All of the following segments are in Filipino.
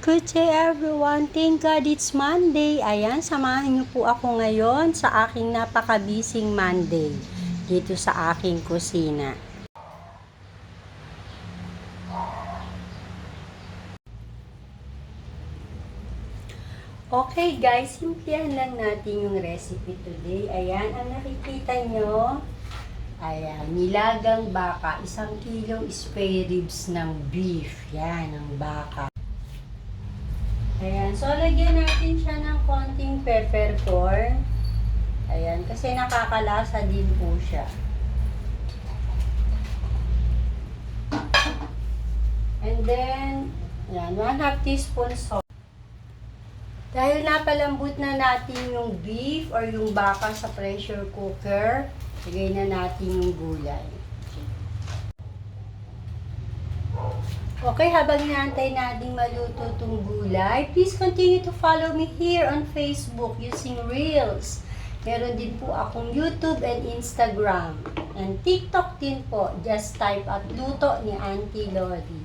Good day everyone. Thank God it's Monday. Ayan, samahan niyo po ako ngayon sa aking napaka-busy Monday dito sa aking kusina. Okay guys, simplihan lang natin yung recipe today. Ayan, ang nakikita nyo, ayan, nilagang baka, 1 kilo spare ribs ng beef. Yan, ng baka. Ayan, so lagyan natin siya ng konting peppercorn. Ayan, kasi nakakalasa din po siya. And then, ayan, 1/2 teaspoon salt. Dahil napalambot na natin yung beef or yung baka sa pressure cooker, lagay na natin yung gulay. Okay, habang inaantay natin maluto itong gulay, please continue to follow me here on Facebook using Reels. Meron din po akong YouTube and Instagram. And TikTok din po. Just type at luto ni Auntie Lori.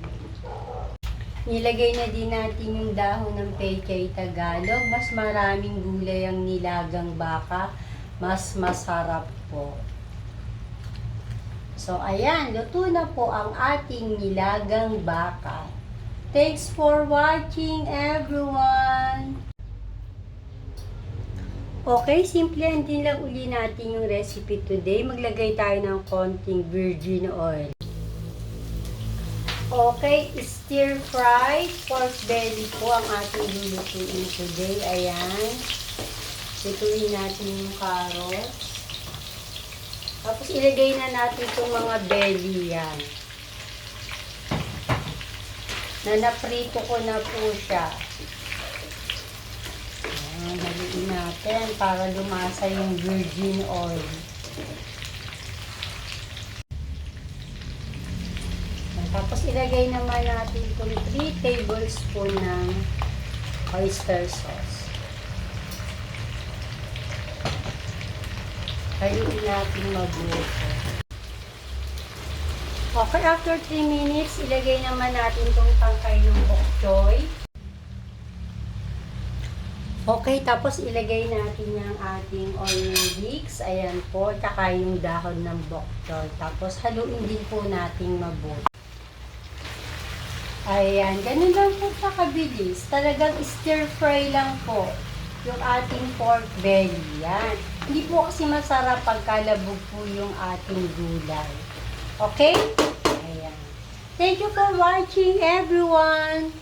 Nilagay na din natin yung dahon ng pechay Tagalog. Mas maraming gulay ang nilagang baka. Mas masarap po. So, ayan, luto na po ang ating nilagang baka. Thanks for watching, everyone! Okay, simplihan din lang uli natin yung recipe today. Maglagay tayo ng konting virgin oil. Okay, stir-fry pork belly po ang ating lulutuin today. Ayan. Lutuin natin yung carrots. Tapos ilagay na natin itong mga belly yan. Na naprito ko na po siya. Ayan, haluin natin para lumasa yung virgin oil. Tapos ilagay naman natin itong 3 tablespoon ng oyster sauce. Haluin natin mabuti. Okay, after 3 minutes, ilagay naman natin itong tangkay ng bok choy. Okay, tapos ilagay natin yung ating onion leeks. Ayan po, tsaka yung dahon ng bok choy. Tapos haluin din po natin mabuti. Ayan, ganun lang po siya kabilis. Talagang stir-fry lang po yung ating pork belly. Yan. Hindi po kasi masarap pagkalabog po yung ating gulay. Okay? Ayan. Thank you for watching, everyone!